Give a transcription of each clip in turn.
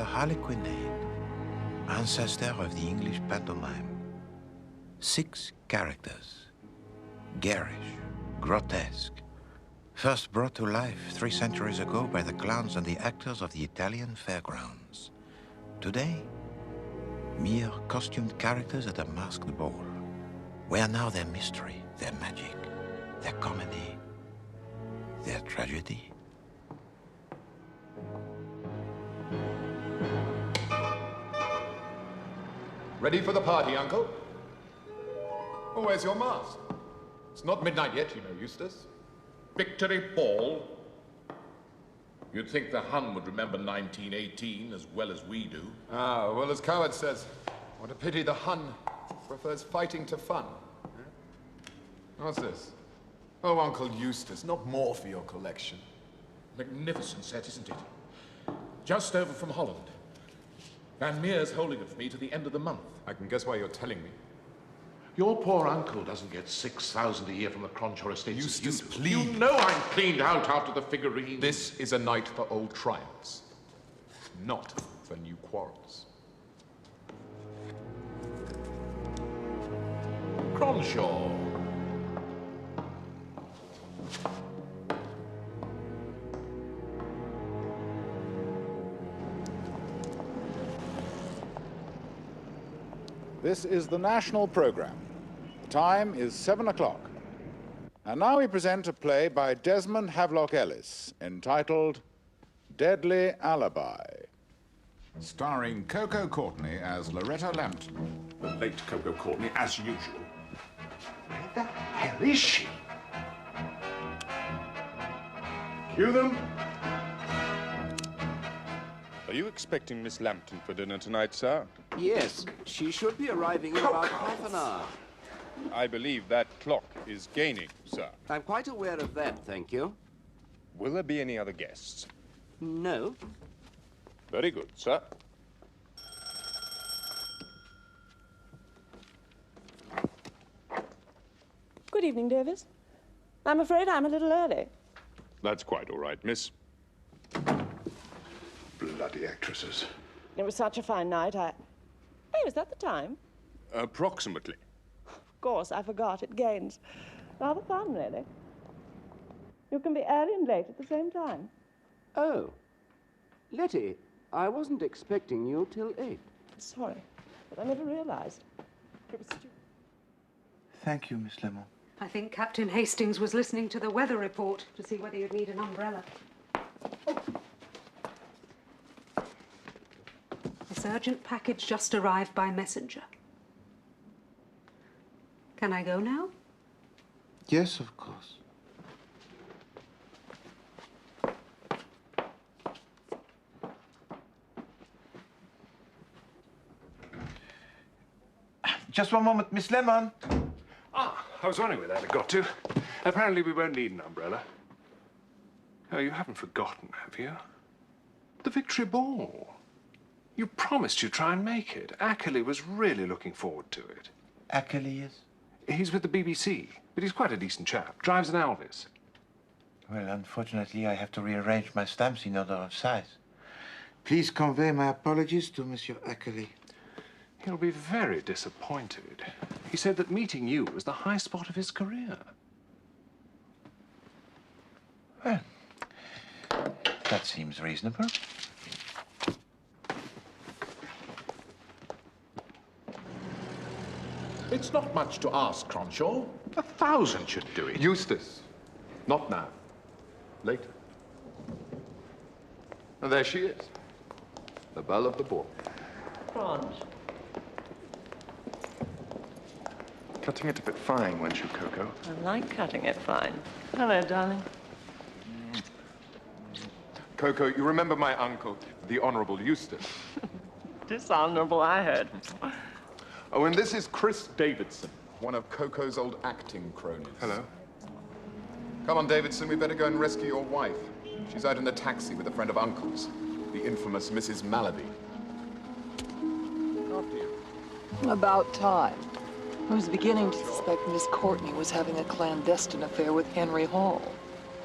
the harlequinade, ancestor of the English pantomime. 6 characters, garish, grotesque, first brought to life 3 centuries ago by the clowns and the actors of the Italian fairgrounds. Today, mere costumed characters at a masked ball. Where now their mystery, their magic, their comedy, their tragedy? Ready for the party, Uncle? Oh, where's your mask? It's not midnight yet, you know, Eustace. Victory Ball? You'd think the Hun would remember 1918 as well as we do. Ah, well, as Coward says, what a pity the Hun prefers fighting to fun. What's this? Oh, Uncle Eustace, not more for your collection. Magnificent set, isn't it? Just over from Holland. Van Meer's holding it for me to the end of the month. I can guess why you're telling me. Your poor uncle doesn't get 6,000 a year from the Cronshaw estates. Eustace, please. You know I'm cleaned out after the figurine. This is a night for old triumphs, not for new quarrels. Cronshaw. This is the national program. The time is 7 o'clock. And now we present a play by Desmond Havelock Ellis entitled Deadly Alibi. Starring Coco Courtney as Loretta Lambton. The late Coco Courtney, as usual. Where the hell is she? Cue them. Are you expecting Miss Lambton for dinner tonight, sir? Yes, she should be arriving in about half an hour. I believe that clock is gaining, sir. I'm quite aware of that, thank you. Will there be any other guests? No. Very good, sir. Good evening, Davis. I'm afraid I'm a little early. That's quite all right, miss. Bloody actresses. It was such a fine night, Hey, is that the time? Approximately. Of course, I forgot. It gains. Rather fun, really. You can be early and late at the same time. Oh. Letty, I wasn't expecting you till 8. Sorry, but I never realized. It was stupid. Thank you, Miss Lemon. I think Captain Hastings was listening to the weather report to see whether you'd need an umbrella. This urgent package just arrived by messenger. Can I go now? Yes, of course. Just one moment, Miss Lemon. Ah, I was wondering where that had got to. Apparently we won't need an umbrella. Oh, you haven't forgotten, have you? The Victory Ball. You promised you'd try and make it. Ackerley was really looking forward to it. Ackerley is? He's with the BBC, but he's quite a decent chap. Drives an Alvis. Well, unfortunately, I have to rearrange my stamps in order of size. Please convey my apologies to Monsieur Ackerley. He'll be very disappointed. He said that meeting you was the high spot of his career. Well, that seems reasonable. It's not much to ask, Cronshaw. 1,000 should do it. Eustace, not now. Later. And there she is, the belle of the ball. Franz. Cutting it a bit fine, weren't you, Coco? I like cutting it fine. Hello, darling. Coco, you remember my uncle, the Honorable Eustace? Dishonorable, I heard. Oh, and this is Chris Davidson, one of Coco's old acting cronies. Hello. Come on, Davidson, we better go and rescue your wife. She's out in the taxi with a friend of Uncle's, the infamous Mrs. Malaby. After you. About time. I was beginning to suspect Miss Courtney was having a clandestine affair with Henry Hall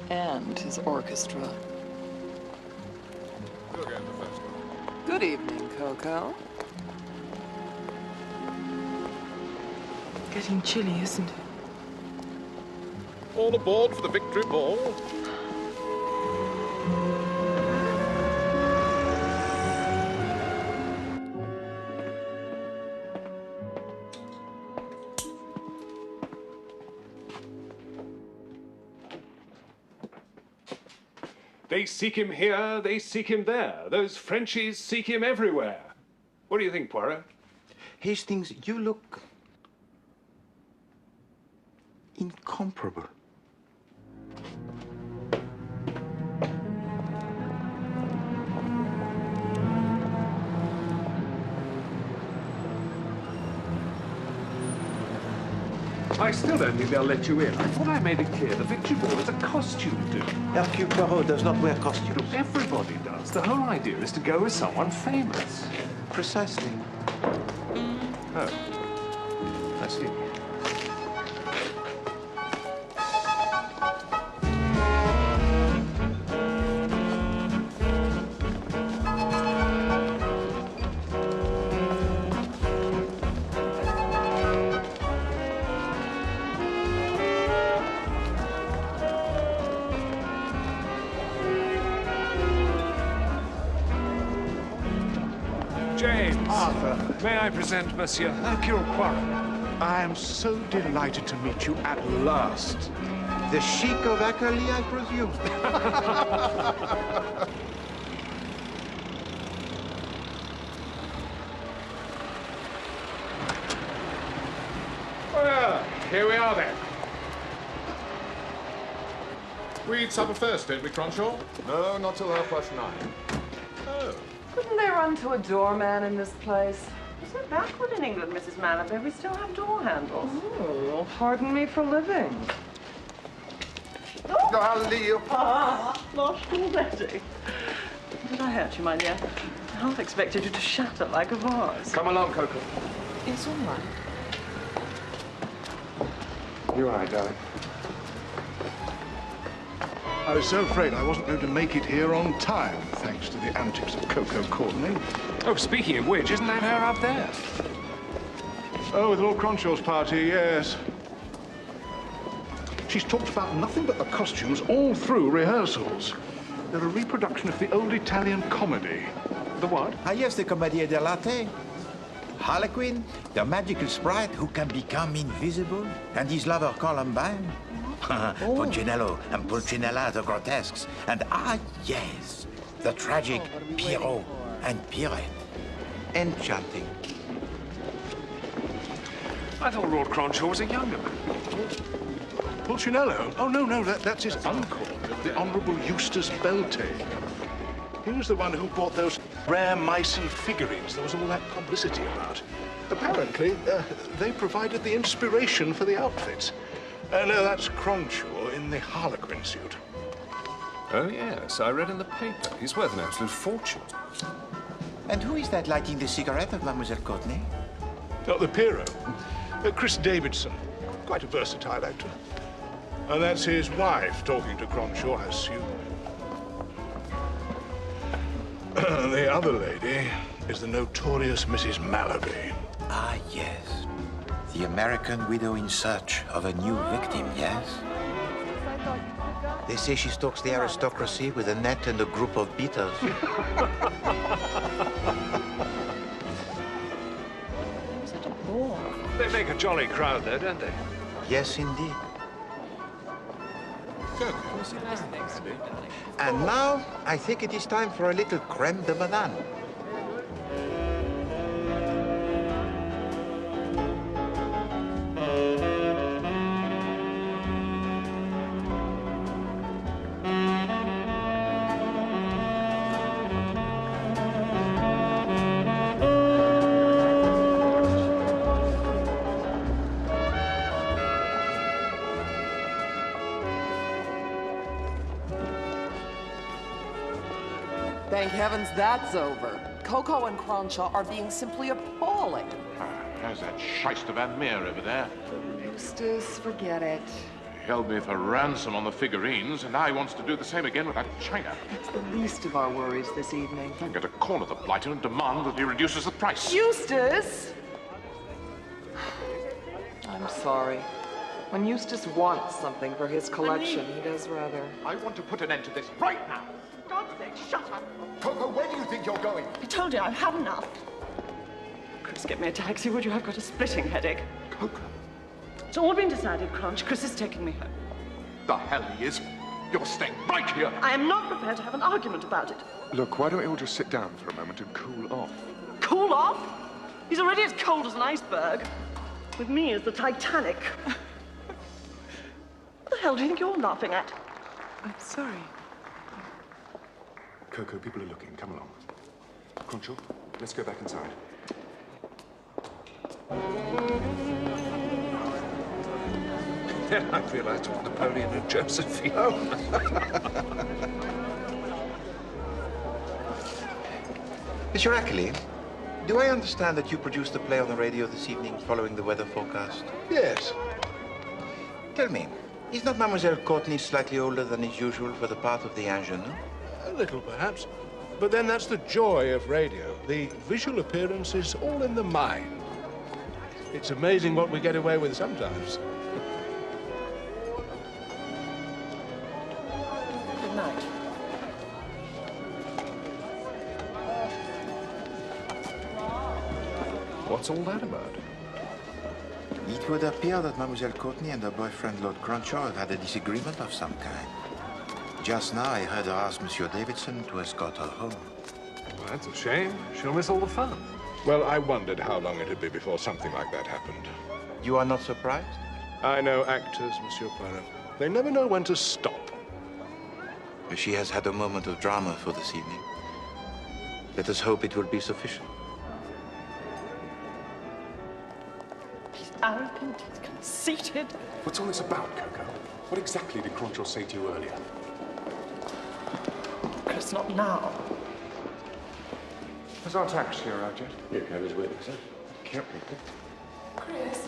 and his orchestra. Go again, Professor. Good evening, Coco. Getting chilly, isn't it? All aboard for the victory ball. They seek him here, they seek him there. Those Frenchies seek him everywhere. What do you think, Poirot? Hastings, you look incomparable. I still don't think they'll let you in. I thought I made it clear the victory ball is a costume do. Hercule Poirot does not wear costumes. Everybody does. The whole idea is to go with someone famous. Precisely. Oh. I see. James. Arthur. May I present Monsieur Hercule Poirot? I am so delighted to meet you at last. The chic of Ackley, I presume. Well, here we are then. We eat supper first, don't we, Cronshaw? No, not till 9:30. Oh. Couldn't they run to a doorman in this place? We're so backward in England, Mrs. Malaby. We still have door handles. Oh, pardon me for living. Oh, Leo. Ah, lost already. Did I hurt you, my dear? I half expected you to shatter like a vase. Come along, Coco. It's all right. You all right, darling? I was so afraid I wasn't going to make it here on time, thanks to the antics of Coco Courtney. Oh, speaking of which, isn't that her up there? Oh, with Lord Cronshaw's party, yes. She's talked about nothing but the costumes all through rehearsals. They're a reproduction of the old Italian comedy. The what? Ah, yes, the Commedia dell'arte. Harlequin, the magical sprite who can become invisible, and his lover Columbine. Punchinello and Pulcinella, the grotesques. And yes, the tragic Pierrot and Pirate. Enchanting. I thought Lord Cronshaw was a younger man. Pulcinello? Oh, no, that's his uncle, the Honourable Eustace Beltane. He was the one who bought those rare Meissen figurines there was all that publicity about. Apparently, they provided the inspiration for the outfits. No, that's Cronshaw in the Harlequin suit. Oh, yes, I read in the paper. He's worth an absolute fortune. And who is that lighting the cigarette of Mademoiselle Courtney? Oh, the Poirot. Chris Davidson. Quite a versatile actor. And that's his wife talking to Cronshaw, I assume. The other lady is the notorious Mrs. Malaby. Ah, yes. The American widow in search of a new victim, yes? They say she stalks the aristocracy with a net and a group of beaters. Such a bore. They make a jolly crowd there, don't they? Yes, indeed. And now, I think it is time for a little crème de banane. Thank heavens that's over. Coco and Cronshaw are being simply appalling. There's that shyster Van Meer over there. Eustace, forget it. held me for ransom on the figurines, and now he wants to do the same again with that china. It's the least of our worries this evening. I'm going to corner the blighter and demand that he reduces the price. Eustace! I'm sorry. When Eustace wants something for his collection, he does rather. I want to put an end to this right now. For God's sake, shut up. Coco, where do you think you're going? I told you I've had enough. Chris, get me a taxi, would you? I've got a splitting headache. Coco. It's all been decided, Crunch. Chris is taking me home. The hell he is. You're staying right here. I am not prepared to have an argument about it. Look, why don't we all just sit down for a moment and cool off? Cool off? He's already as cold as an iceberg. With me as the Titanic. What the hell do you think you're laughing at? I'm sorry. Coco, people are looking. Come along. Crunchell, let's go back inside. Then I realized it was Napoleon and Josephine. Oh. Monsieur Ackley, do I understand that you produced the play on the radio this evening following the weather forecast? Yes. Tell me, is not Mademoiselle Courtney slightly older than is usual for the part of the ingénue? A little, perhaps. But then that's the joy of radio. The visual appearance is all in the mind. It's amazing what we get away with sometimes. Good night. What's all that about? It would appear that Mademoiselle Courtney and her boyfriend, Lord Cruncher, have had a disagreement of some kind. Just now, I heard her ask Monsieur Davidson to escort her home. Well, that's a shame. She'll miss all the fun. Well, I wondered how long it'd be before something like that happened. You are not surprised? I know actors, Monsieur Poirot. They never know when to stop. She has had a moment of drama for this evening. Let us hope it will be sufficient. He's arrogant, he's conceited. What's all this about, Coco? What exactly did Crunchell say to you earlier? Chris, not now. Has our taxi arrived yet? Here comes waiting, sir. Can't be. Chris.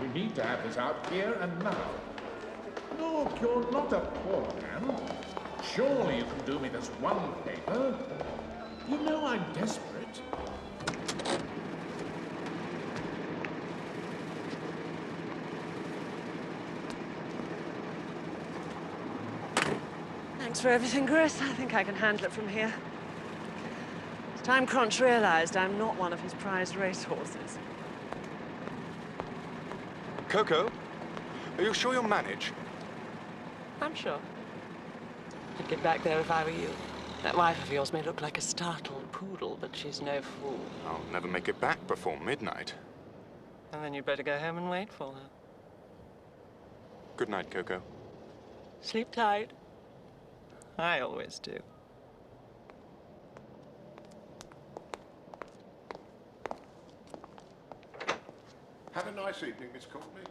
We need to have this out here and now. Look, you're not a poor man. Surely you can do me this one favor. You know I'm desperate. Thanks for everything, Chris. I think I can handle it from here. It's time Crunch realized I'm not one of his prized racehorses. Coco, are you sure you'll manage? I'm sure. I'd get back there if I were you. That wife of yours may look like a startled poodle, but she's no fool. I'll never make it back before midnight. And then you'd better go home and wait for her. Good night, Coco. Sleep tight. I always do. Have a nice evening, Miss Courtney.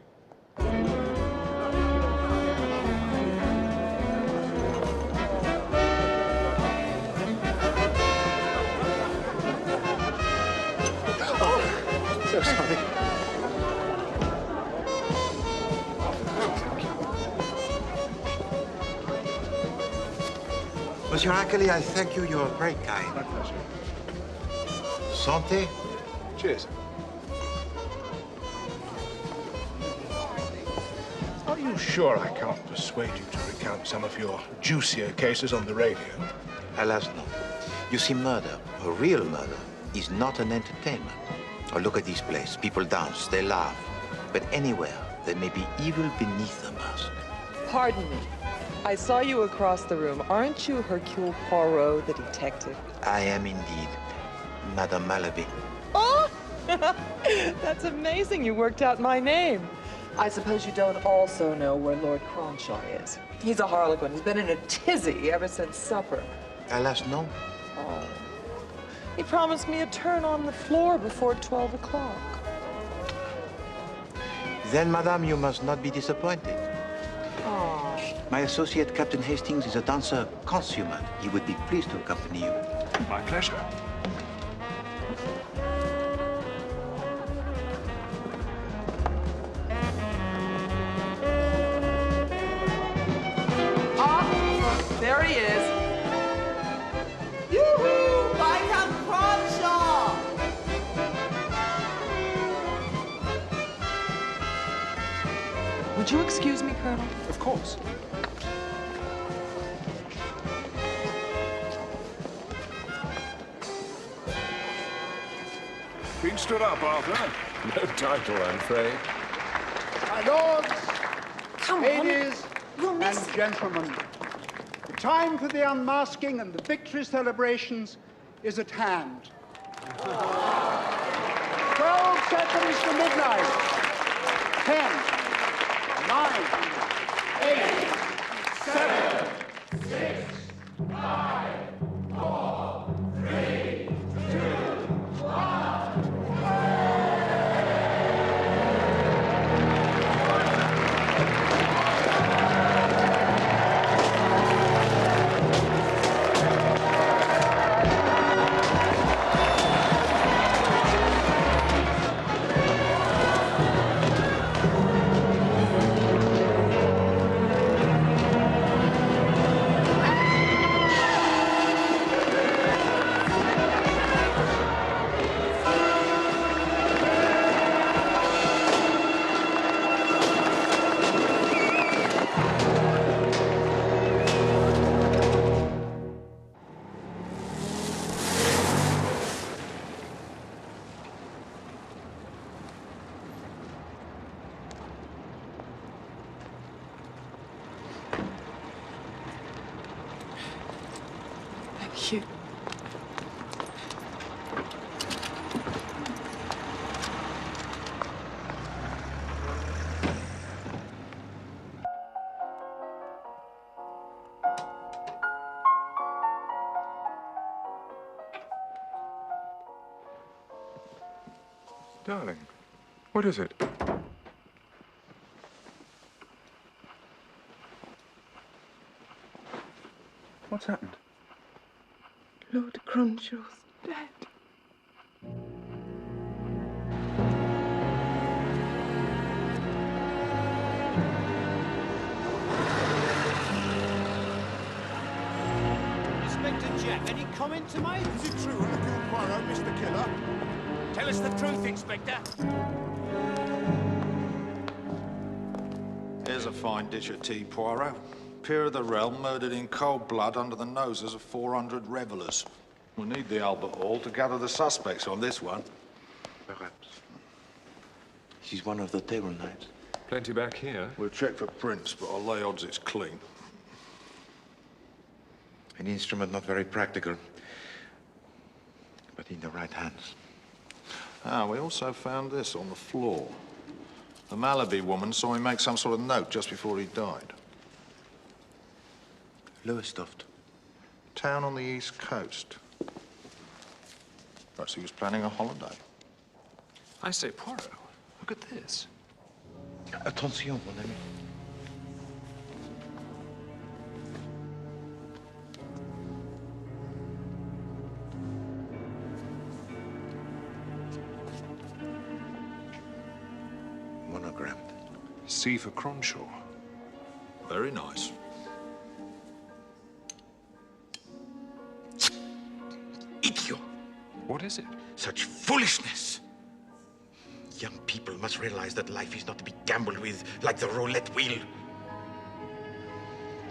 So sorry. Monsieur Ackley, I thank you. You are very kind. My pleasure. Santé. Cheers. Are you sure I can't persuade you to recount some of your juicier cases on the radio? Alas, no. You see, murder, a real murder, is not an entertainment. Oh, look at this place. People dance, they laugh. But anywhere, there may be evil beneath the mask. Pardon me. I saw you across the room. Aren't you Hercule Poirot, the detective? I am indeed Madame Malaby. Oh! That's amazing. You worked out my name. I suppose you don't also know where Lord Cronshaw is. He's a harlequin. He's been in a tizzy ever since supper. Alas, no. Oh. He promised me a turn on the floor before 12 o'clock. Then, Madame, you must not be disappointed. Oh. My associate, Captain Hastings, is a dancer consummate. He would be pleased to accompany you. My pleasure. There he is. Yoo-hoo! Viscount Cronshaw! Would you excuse me, Colonel? Of course. Been stood up, Arthur? No title, I'm afraid. My lords, Come ladies, on. and gentlemen, the time for the unmasking and the victory celebrations is at hand. 12 seconds to midnight. 10, 9, 8, 7, 6, 5, 4, 3, 2, 1. Thank you. Darling, what is it? What's happened? Lord Cronshaw's dead. Inspector Jack, any comment to make? Is it true Hercule Poirot, Mr. Killer? Tell us the truth, Inspector. Here's a fine dish of tea, Poirot. Peer of the realm murdered in cold blood under the noses of 400 revellers. We'll need the Albert Hall to gather the suspects on this one. Perhaps. She's one of the table knights. Plenty back here. We'll check for prints, but I'll lay odds it's clean. An instrument not very practical, but in the right hands. Ah, we also found this on the floor. The Malaby woman saw him make some sort of note just before he died. Lowestoft. Town on the east coast. Perhaps he was planning a holiday. I say, Poirot, look at this. Attention, mon ami. Monogrammed. C for Cronshaw. Very nice. Idiot! What is it? Such foolishness! Young people must realize that life is not to be gambled with like the roulette wheel.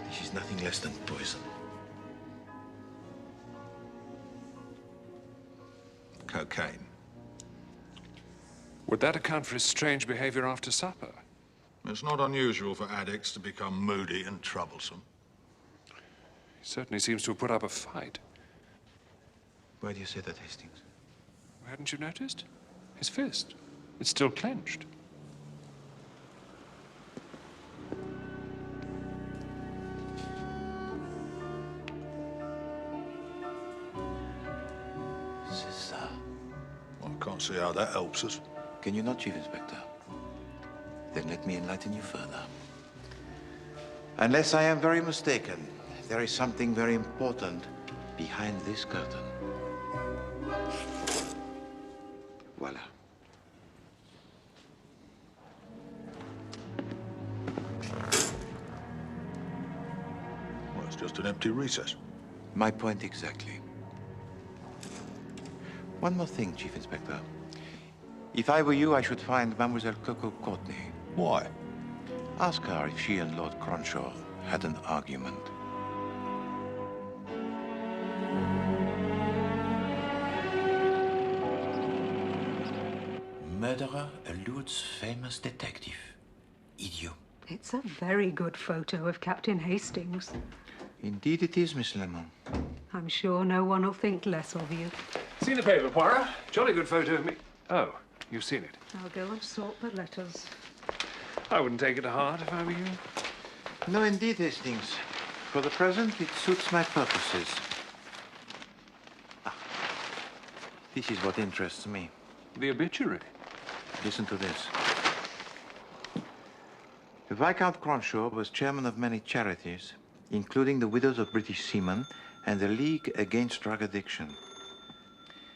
This is nothing less than poison. Cocaine. Would that account for his strange behavior after supper? It's not unusual for addicts to become moody and troublesome. He certainly seems to have put up a fight. Why do you say that, Hastings? Hadn't you noticed? His fist. It's still clenched. C'est ça. I can't see how that helps us. Can you not, Chief Inspector? Then let me enlighten you further. Unless I am very mistaken, there is something very important behind this curtain. Voila. Well, it's just an empty recess. My point exactly. One more thing, Chief Inspector. If I were you, I should find Mademoiselle Coco Courtney. Why? Ask her if she and Lord Cronshaw had an argument. Murderer eludes famous detective. Idiot. It's a very good photo of Captain Hastings. Indeed it is, Miss Lemon. I'm sure no one will think less of you. Seen the paper, Poirot? Jolly good photo of me. Oh, you've seen it. I'll go and sort the letters. I wouldn't take it to heart if I were you. No, indeed, Hastings. For the present, it suits my purposes. Ah, this is what interests me. The obituary? Listen to this. Viscount Cronshaw was chairman of many charities, including the Widows of British Seamen and the League Against Drug Addiction.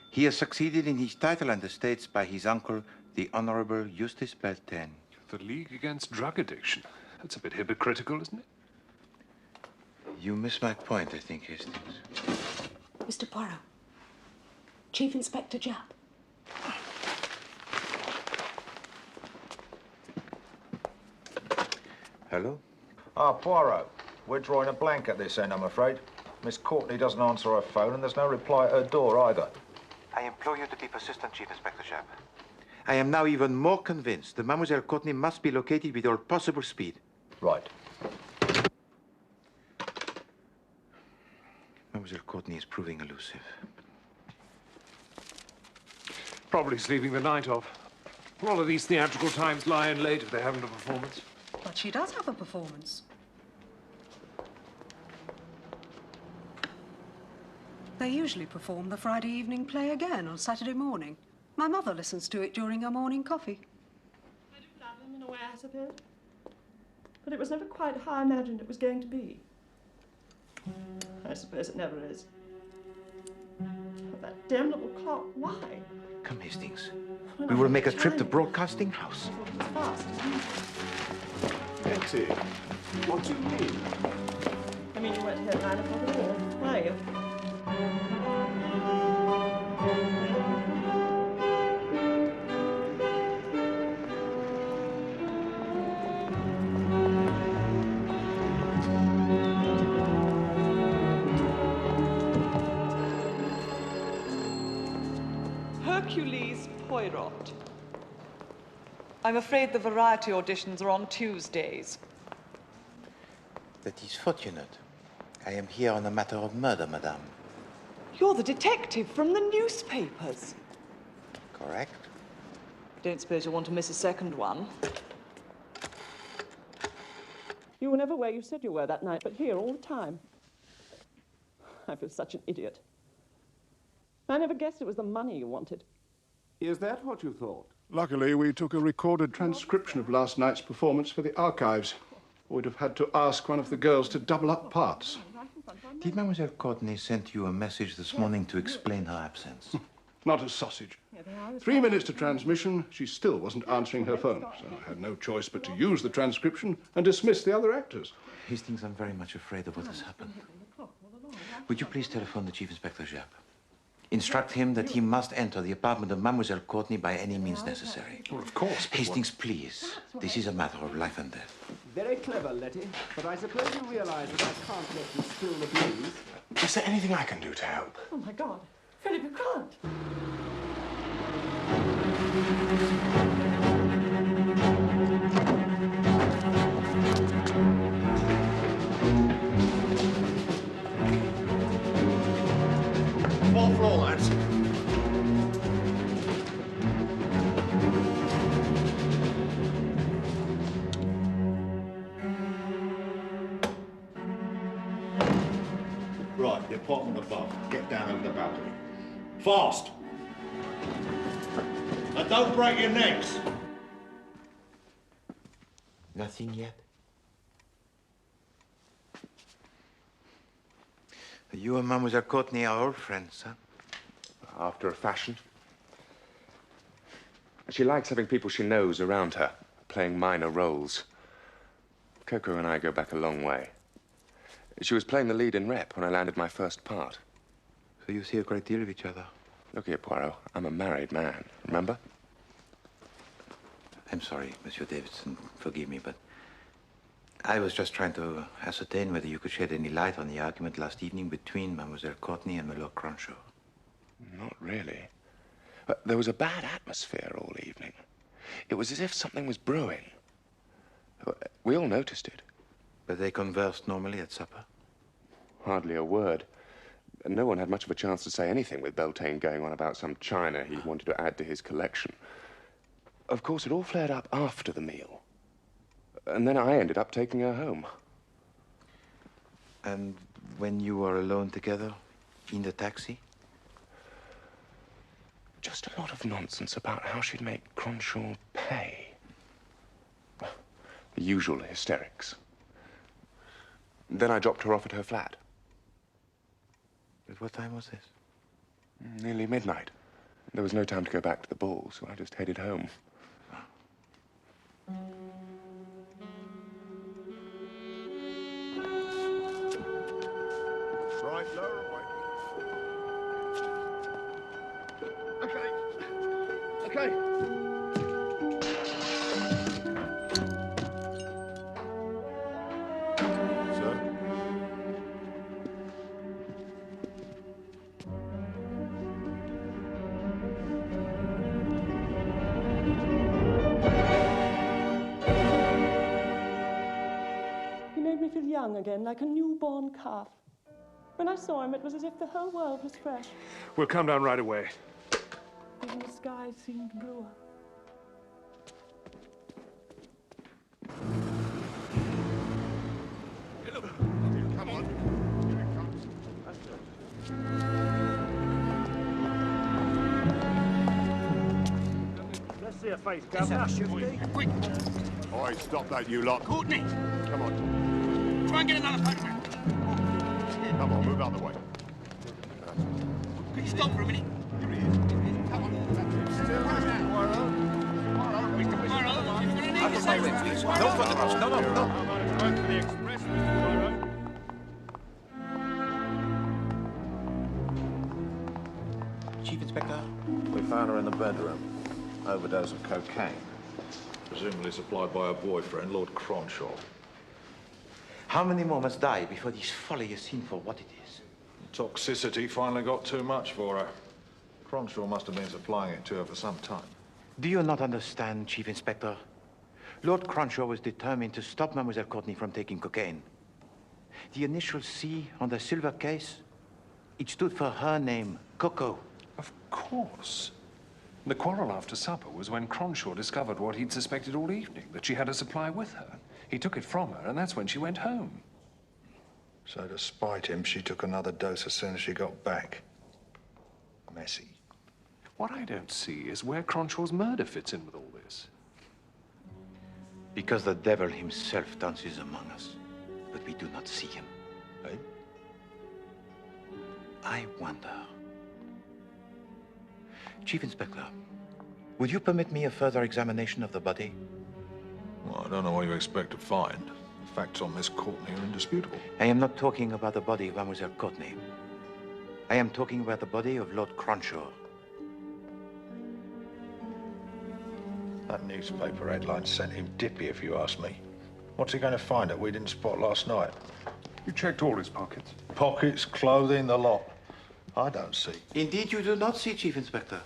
He has succeeded in his title and estates by his uncle, the Honorable Eustace Beltane. The League Against Drug Addiction? That's a bit hypocritical, isn't it? You miss my point, I think, Hastings. Mr. Poirot. Chief Inspector Japp. Hello? Poirot. We're drawing a blank at this end, I'm afraid. Miss Courtney doesn't answer her phone, and there's no reply at her door either. I implore you to be persistent, Chief Inspector Japp. I am now even more convinced that Mademoiselle Courtney must be located with all possible speed. Right. Mademoiselle Courtney is proving elusive. Probably sleeping the night off. All of these theatrical times lie in late if they haven't a performance. But she does have a performance. They usually perform the Friday evening play again on Saturday morning. My mother listens to it during her morning coffee. I do love him in a way, I suppose. But it was never quite how I imagined it was going to be. I suppose it never is. But that damn little clock, why? Come, Hastings. We will make a trip to Broadcasting House. It's fast, isn't it? Betty, what do you mean? I mean, you weren't here at 9 o'clock at all, were you? Hercules Poirot. I'm afraid the variety auditions are on Tuesdays. That is fortunate. I am here on a matter of murder, madame. You're the detective from the newspapers. Correct? Don't suppose you'll want to miss a second one. You were never where you said you were that night, but here all the time. I feel such an idiot. I never guessed it was the money you wanted. Is that what you thought? Luckily, we took a recorded transcription of last night's performance for the archives. We'd have had to ask one of the girls to double up parts. Did Mademoiselle Courtney send you a message this morning to explain her absence? Not a sausage. 3 minutes to transmission, she still wasn't answering her phone, so I had no choice but to use the transcription and dismiss the other actors. Hastings, I'm very much afraid of what has happened. Would you please telephone the Chief Inspector Japp? Instruct him that he must enter the apartment of Mademoiselle Courtney by any means necessary. Well, of course. Hastings, please. This is a matter of life and death. Very clever, Letty. But I suppose you realize that I can't let you spill the booze. Is there anything I can do to help? Oh, my God. Philip, you can't. Fourth floor, lads. Right, the apartment above. Get down over the balcony. Fast! And don't break your necks! Nothing yet? You and Mademoiselle Courtney are old friends, huh? After a fashion. She likes having people she knows around her, playing minor roles. Coco and I go back a long way. She was playing the lead in Rep when I landed my first part. So you see a great deal of each other? Look here, Poirot. I'm a married man, remember? I'm sorry, Monsieur Davidson. Forgive me, but I was just trying to ascertain whether you could shed any light on the argument last evening between Mademoiselle Courtney and Milord Cronshaw. Not really. But there was a bad atmosphere all evening. It was as if something was brewing. We all noticed it. But they conversed normally at supper? Hardly a word. No one had much of a chance to say anything with Beltane going on about some china he wanted to add to his collection. Of course, it all flared up after the meal. And then I ended up taking her home. And when you were alone together, in the taxi? Just a lot of nonsense about how she'd make Cronshaw pay. The usual hysterics. Then I dropped her off at her flat. At what time was this? Nearly midnight. There was no time to go back to the ball, so I just headed home. Right, lower, right. Okay. Sir? He made me feel young again, like a newborn calf. When I saw him, it was as if the whole world was fresh. We'll come down right away. Even the sky seemed bluer. Come on. Here it comes. Let's see a face, Governor. Quick! All right, stop that, you lot. Courtney! Come on. Try and get another photograph. Come on, move out of the way. Could you stop for a minute? Here he is. Come on. Still, Mr. Poirot. Mr. Poirot, you're going to need Out to of say my way, please. No photographs. No. Time for the express, Mr. Poirot. Chief Inspector? We found her in the bedroom. Overdose of cocaine. Presumably supplied by her boyfriend, Lord Cronshaw. How many more must die before this folly is seen for what it is? Toxicity finally got too much for her. Cronshaw must have been supplying it to her for some time. Do you not understand, Chief Inspector? Lord Cronshaw was determined to stop Mademoiselle Courtney from taking cocaine. The initial C on the silver case, it stood for her name, Coco. Of course. The quarrel after supper was when Cronshaw discovered what he'd suspected all evening, that she had a supply with her. He took it from her, and that's when she went home. So to spite him, she took another dose as soon as she got back. Messy. What I don't see is where Cronshaw's murder fits in with all this. Because the devil himself dances among us, but we do not see him. Eh? I wonder. Chief Inspector, would you permit me a further examination of the body? Well, I don't know what you expect to find. The facts on Miss Courtney are indisputable. I am not talking about the body of Mademoiselle Courtney. I am talking about the body of Lord Cronshaw. That newspaper headline sent him dippy, if you ask me. What's he going to find that we didn't spot last night? You checked all his pockets? Pockets, clothing, the lot. I don't see. Indeed, you do not see, Chief Inspector.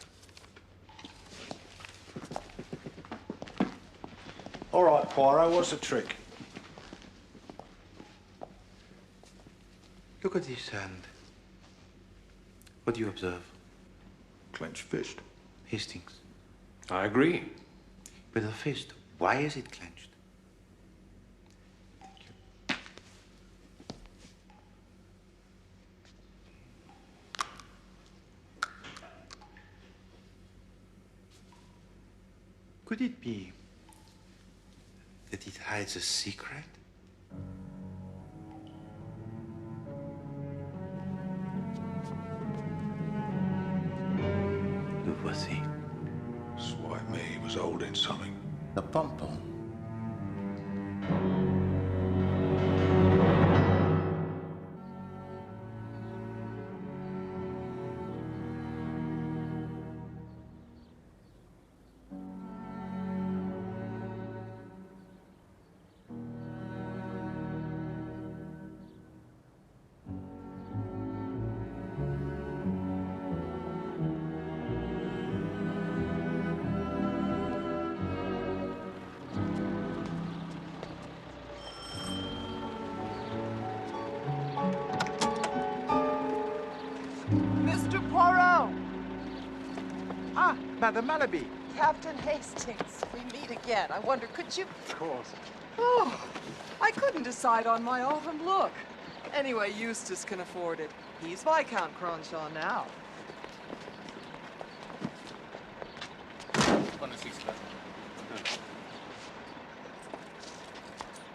All right, Poirot, what's the trick? Look at this hand. What do you observe? Clenched fist. Hastings. I agree. With a fist, why is it clenched? Could it be that it hides a secret? holding something. The pom-pom. Mr. Poirot! Ah, Madame Malaby. Captain Hastings, we meet again. I wonder, could you... Of course. Oh, I couldn't decide on my autumn look. Anyway, Eustace can afford it. He's Viscount Cronshaw now.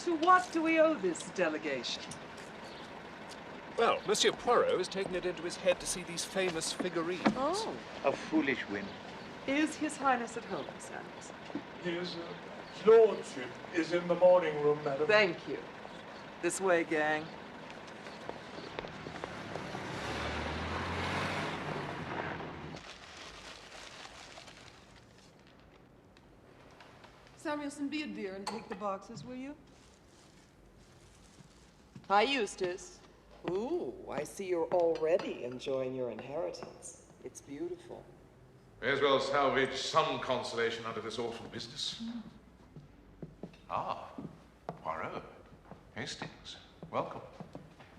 To what do we owe this delegation? Well, Monsieur Poirot has taken it into his head to see these famous figurines. Oh. A foolish whim. Is His Highness at home, Sanders? His lordship is in the morning room, madam. Thank you. This way, gang. Samuelson, be a dear and take the boxes, will you? Hi, Eustace. Ooh, I see you're already enjoying your inheritance. It's beautiful. May as well salvage some consolation out of this awful business. Ah, Poirot, Hastings, welcome.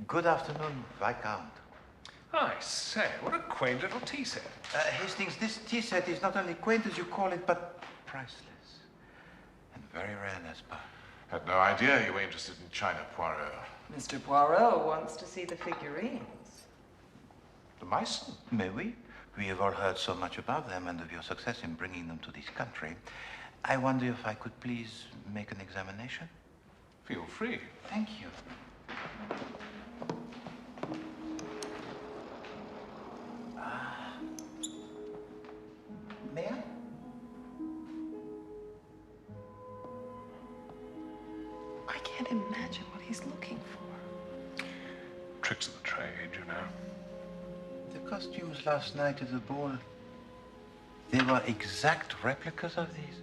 Good afternoon, Viscount. I say, what a quaint little tea set. Hastings, this tea set is not only quaint as you call it, but priceless. And very rare, n'est-ce pas? Had no idea you were interested in China, Poirot. Mr. Poirot wants to see the figurines. The Meissen? Mais oui. We have all heard so much about them and of your success in bringing them to this country. I wonder if I could please make an examination? Feel free. Thank you. May I? I can't imagine what he's looking for. Tricks of the trade, you know. The costumes last night at the ball, they were exact replicas of these?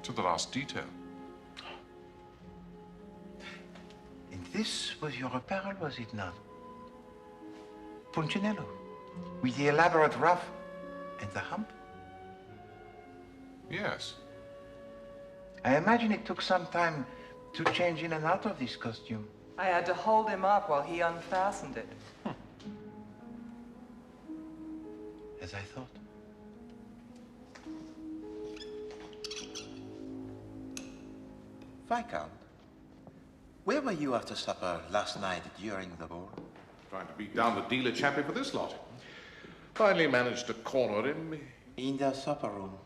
To the last detail. And this was your apparel, was it not? Punchinello, with the elaborate ruff and the hump? Yes. I imagine it took some time to change in and out of this costume. I had to hold him up while he unfastened it. As I thought. Viscount, where were you after supper last night during the ball? Trying to beat down the dealer chappie for this lot. Finally managed to corner him. In the supper room.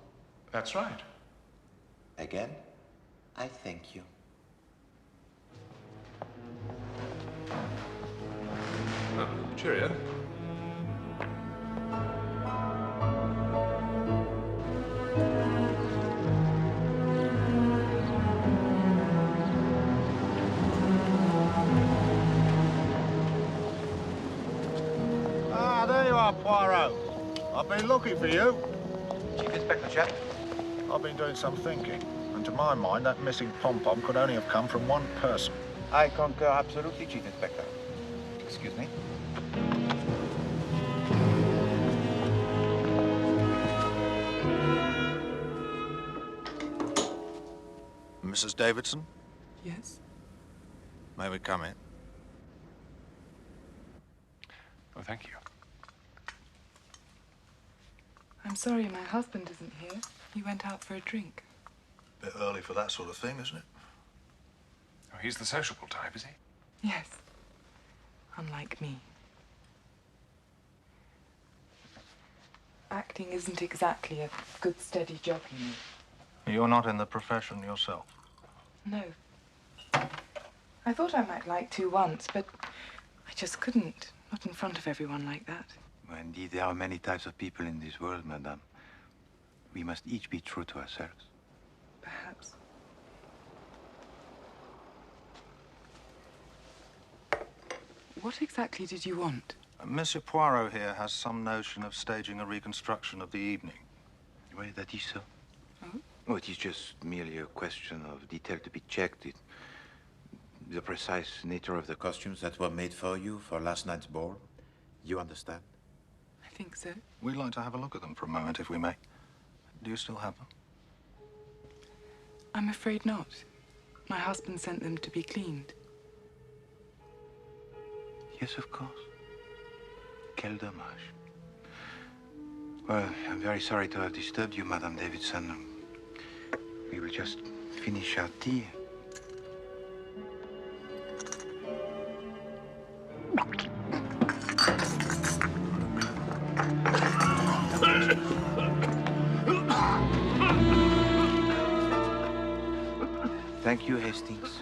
That's right. Again, I thank you. Oh, cheerio. Ah, there you are, Poirot. I've been looking for you. Chief Inspector, chap. I've been doing some thinking, and to my mind, that missing pom-pom could only have come from one person. I concur absolutely, Chief Inspector. Excuse me. Mrs. Davidson, Yes? may we come in? Oh, thank you. I'm sorry my husband isn't here. He went out for a drink. Bit early for that sort of thing, isn't it? Oh, he's the sociable type, is he? Yes. Unlike me. Acting isn't exactly a good, steady job, you know. You're not in the profession yourself. No. I thought I might like to once, but I just couldn't. Not in front of everyone like that. Well, indeed, there are many types of people in this world, madame. We must each be true to ourselves. perhaps. What exactly did you want? Monsieur Poirot here has some notion of staging a reconstruction of the evening. Well, that is so. Oh? Oh, it is just merely a question of detail to be checked. The precise nature of the costumes that were made for you for last night's ball. You understand? I think so. We'd like to have a look at them for a moment, if we may. Do you still have them? I'm afraid not. My husband sent them to be cleaned. Yes, of course. Quel dommage. Well, I'm very sorry to have disturbed you, Madame Davidson. We will just finish our tea. Thank you, Hastings.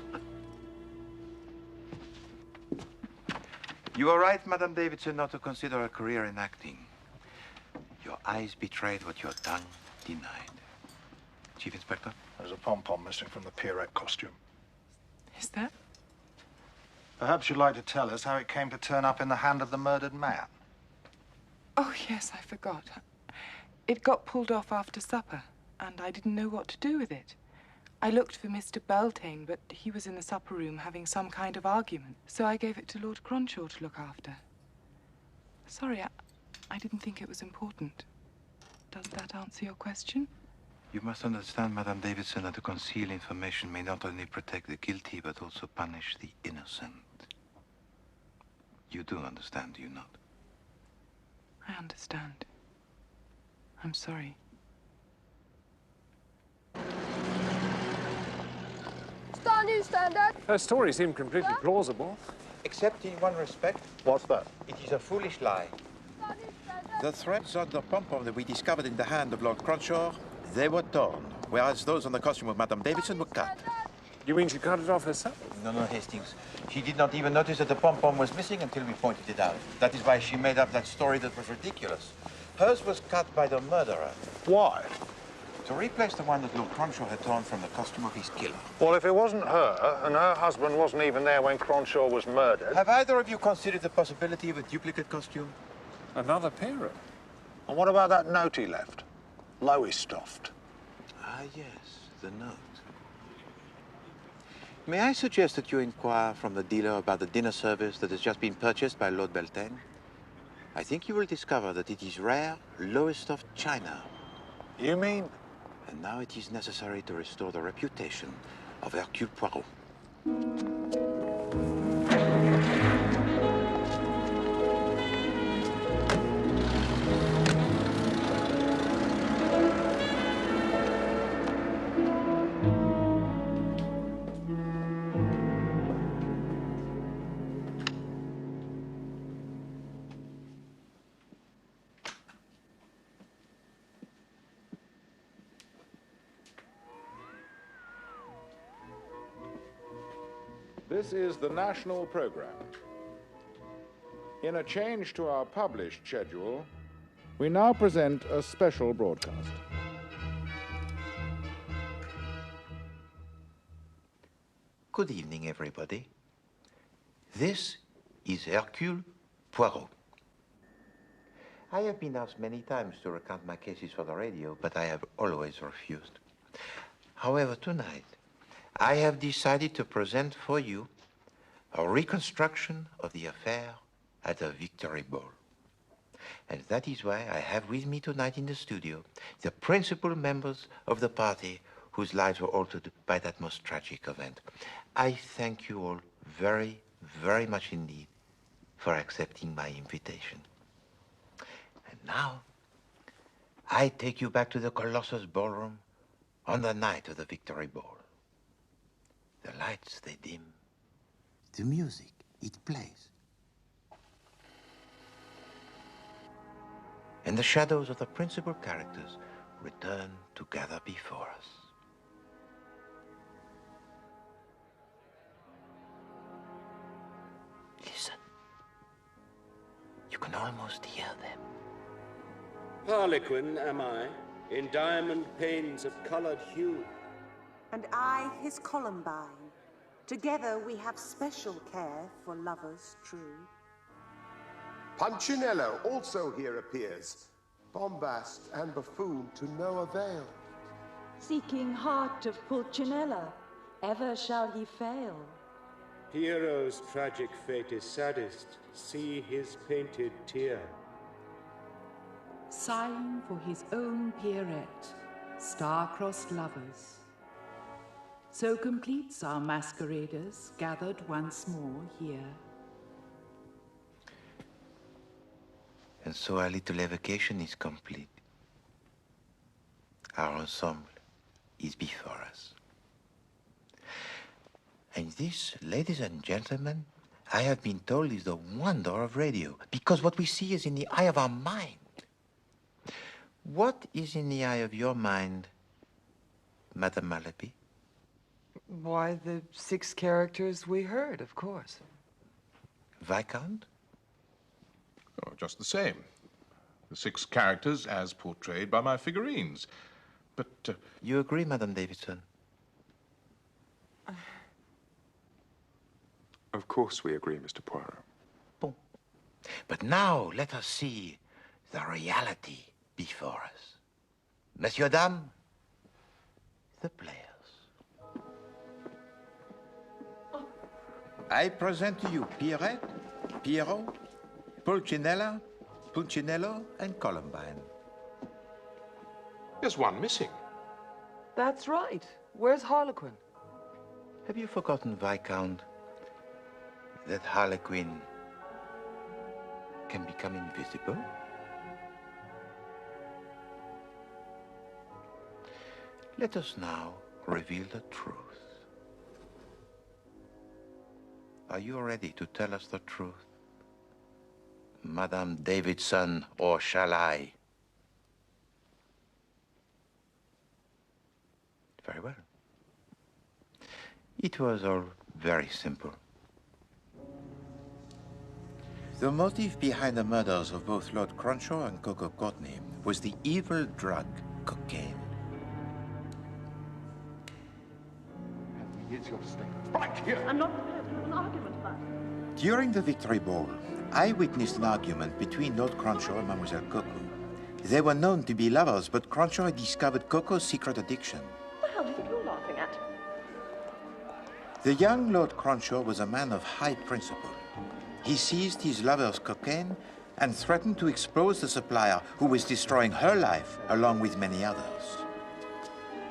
You are right, Madame Davidson, not to consider a career in acting. Your eyes betrayed what your tongue denied. Chief Inspector? There's a pom-pom missing from the Pierrette costume. Is that? Perhaps you'd like to tell us how it came to turn up in the hand of the murdered man. Oh, yes, I forgot. It got pulled off after supper, and I didn't know what to do with it. I looked for Mr. Beltane, but he was in the supper room having some kind of argument, so I gave it to Lord Cronshaw to look after. Sorry, I didn't think it was important. Does that answer your question? You must understand, Madame Davidson, that to conceal information may not only protect the guilty, but also punish the innocent. You do understand, do you not? I understand. I'm sorry. Star News Standard. Her story seemed completely plausible. Except in one respect. What's that? It is a foolish lie. The threads on the pom-pom that we discovered in the hand of Lord Cronshaw, they were torn, whereas those on the costume of Madame Davidson were cut. You mean she cut it off herself? No, Hastings. She did not even notice that the pom-pom was missing until we pointed it out. That is why she made up that story that was ridiculous. Hers was cut by the murderer. Why? To replace the one that Lord Cronshaw had torn from the costume of his killer. Well, if it wasn't her, and her husband wasn't even there when Cronshaw was murdered... Have either of you considered the possibility of a duplicate costume? Another Poirot. And what about that note he left? Lowestoft. Ah, yes, the note. May I suggest that you inquire from the dealer about the dinner service that has just been purchased by Lord Beltane? I think you will discover that it is rare Lowestoft china. You mean? And now it is necessary to restore the reputation of Hercule Poirot. This is the national program. In a change to our published schedule, we now present a special broadcast. Good evening, everybody. This is Hercule Poirot. I have been asked many times to recount my cases for the radio, but I have always refused. However, tonight, I have decided to present for you a reconstruction of the affair at the Victory Ball. And that is why I have with me tonight in the studio the principal members of the party whose lives were altered by that most tragic event. I thank you all very, very much indeed for accepting my invitation. And now, I take you back to the Colossus Ballroom on the night of the Victory Ball. The lights, they dim. The music, it plays. And the shadows of the principal characters return to gather before us. Listen. You can almost hear them. Harlequin am I, in diamond panes of colored hue, And I, his Columbine. Together we have special care for lovers true. Punchinello also here appears, bombast and buffoon to no avail. Seeking heart of Pulcinella, ever shall he fail. Pierrot's tragic fate is saddest. See his painted tear. Sighing for his own Pierrette, star-crossed lovers. So completes our masqueraders gathered once more here. And so our little evocation is complete. Our ensemble is before us. And this, ladies and gentlemen, I have been told is the wonder of radio, because what we see is in the eye of our mind. What is in the eye of your mind, Madame Malaby? Why, the 6 characters we heard, of course. Viscount? Oh, just the same. The 6 characters as portrayed by my figurines. But... You agree, Madame Davidson? Of course we agree, Mr. Poirot. Bon. But now let us see the reality before us. Messieurs, dames, the players. I present to you Pierrette, Pierrot, Pulcinella, Punchinello, and Columbine. There's one missing. That's right. Where's Harlequin? Have you forgotten, Viscount, that Harlequin can become invisible? Let us now reveal the truth. Are you ready to tell us the truth, Madame Davidson, or shall I? Very well. It was all very simple. The motive behind the murders of both Lord Cronshaw and Coco Courtney was the evil drug cocaine. It's your to stay right here. I'm not prepared to have an argument about it. During the Victory Ball, I witnessed an argument between Lord Cronshaw and Mademoiselle Coco. They were known to be lovers, but Cronshaw had discovered Coco's secret addiction. What the hell do you think you're laughing at? The young Lord Cronshaw was a man of high principle. He seized his lover's cocaine and threatened to expose the supplier who was destroying her life along with many others.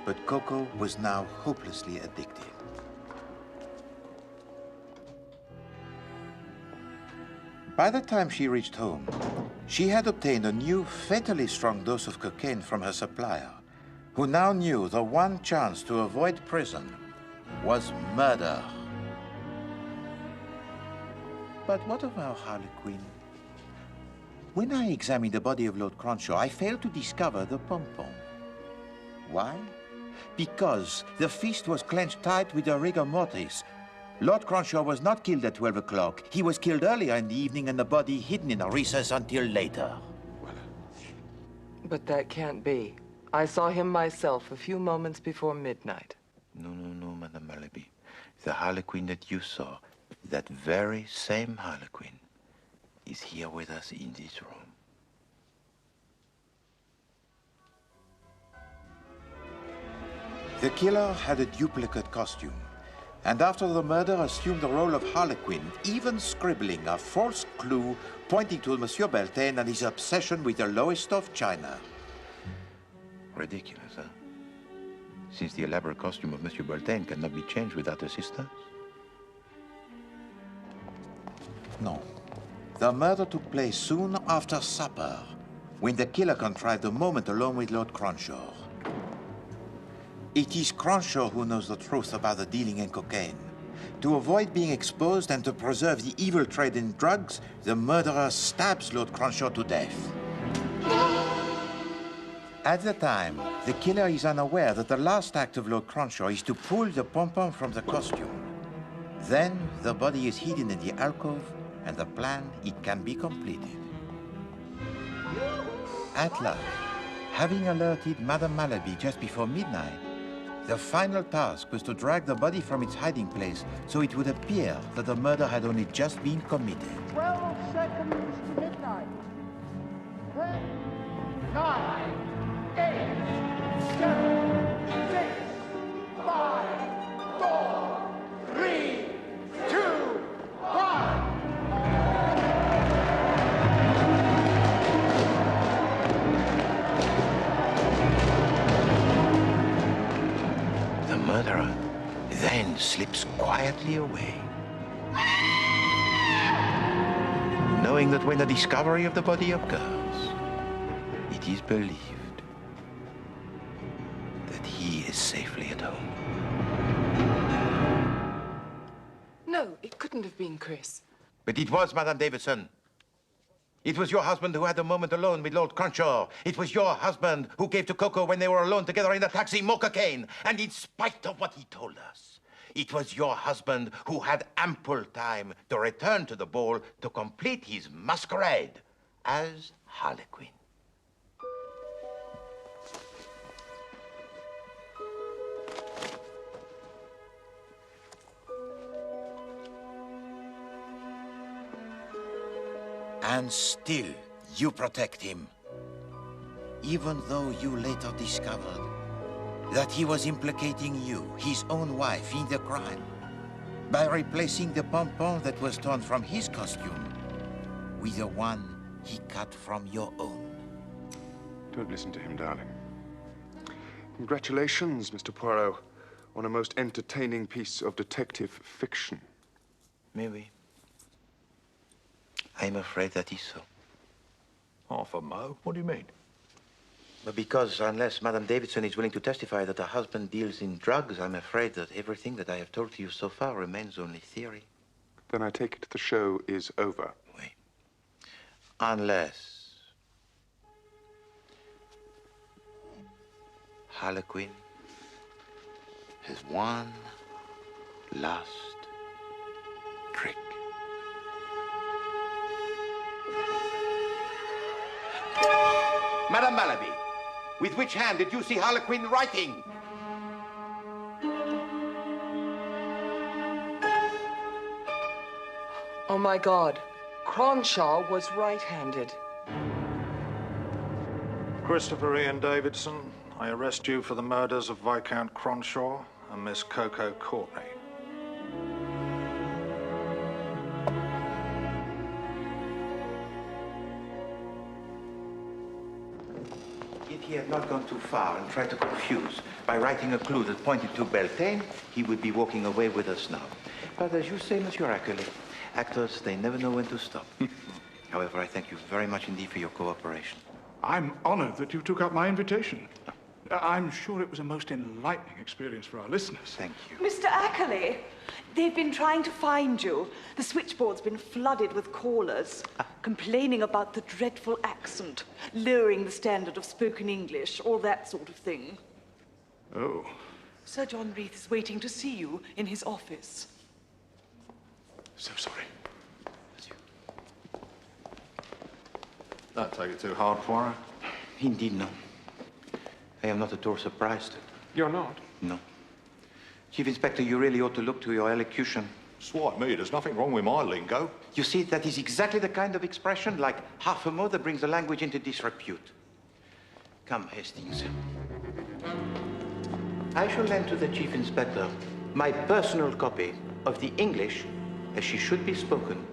But Coco was now hopelessly addicted. By the time she reached home, she had obtained a new, fatally strong dose of cocaine from her supplier, who now knew the one chance to avoid prison was murder. But what of our Harlequin? When I examined the body of Lord Cronshaw, I failed to discover the pom-pom. Why? Because the fist was clenched tight with a rigor mortis. Lord Cronshaw was not killed at 12 o'clock. He was killed earlier in the evening and the body hidden in a recess until later. But that can't be. I saw him myself a few moments before midnight. No, Madame Malaby. The Harlequin that you saw, that very same Harlequin, is here with us in this room. The killer had a duplicate costume, and after the murder assumed the role of Harlequin, even scribbling a false clue pointing to Monsieur Beltane and his obsession with the lowest of China. Ridiculous, huh? Since the elaborate costume of Monsieur Beltane cannot be changed without assistance? No. The murder took place soon after supper, when the killer contrived a moment alone with Lord Cronshaw. It is Cronshaw who knows the truth about the dealing in cocaine. To avoid being exposed and to preserve the evil trade in drugs, the murderer stabs Lord Cronshaw to death. At the time, the killer is unaware that the last act of Lord Cronshaw is to pull the pom-pom from the costume. Then the body is hidden in the alcove, and the plan, it can be completed. At last, having alerted Madame Malaby just before midnight, The final task was to drag the body from its hiding place so it would appear that the murder had only just been committed. 12 seconds to midnight. 10, 9, 8, 7, 6, 5, 4, 3, 2, 1. The murderer then slips quietly away, knowing that when the discovery of the body occurs, it is believed that he is safely at home. No, it couldn't have been Chris. But it was, Madame Davidson. It was your husband who had a moment alone with Lord Cronshaw. It was your husband who gave to Coco when they were alone together in the taxi more cocaine. And in spite of what he told us, it was your husband who had ample time to return to the ball to complete his masquerade as Harlequin. And still, you protect him. Even though you later discovered that he was implicating you, his own wife, in the crime, by replacing the pompon that was torn from his costume with the one he cut from your own. Don't listen to him, darling. Congratulations, Mr. Poirot, on a most entertaining piece of detective fiction. Maybe. I'm afraid that is so. Half a mo? What do you mean? But because unless Madame Davidson is willing to testify that her husband deals in drugs, I'm afraid that everything that I have told to you so far remains only theory. Then I take it the show is over. Oui. Unless Harlequin has one last trick. Madame Malaby, with which hand did you see Harlequin writing? Oh my God. Cronshaw was right-handed. Christopher Ian Davidson, I arrest you for the murders of Viscount Cronshaw and Miss Coco Courtney. If he had not gone too far and tried to confuse by writing a clue that pointed to Beltane, he would be walking away with us now. But as you say, Monsieur Ackley, actors, they never know when to stop. However, I thank you very much indeed for your cooperation. I'm honored that you took up my invitation. I'm sure it was a most enlightening experience for our listeners. Thank you. Mr. Ackley, they've been trying to find you. The switchboard's been flooded with callers, complaining about the dreadful accent, lowering the standard of spoken English, all that sort of thing. Oh. Sir John Reith is waiting to see you in his office. So sorry. Don't take it too hard, Poirot. Indeed, no. I am not at all surprised. You're not? No. Chief Inspector, you really ought to look to your elocution. Swipe me, there's nothing wrong with my lingo. You see, that is exactly the kind of expression, like half a mo, that brings the language into disrepute. Come, Hastings. I shall lend to the Chief Inspector my personal copy of the English as she should be spoken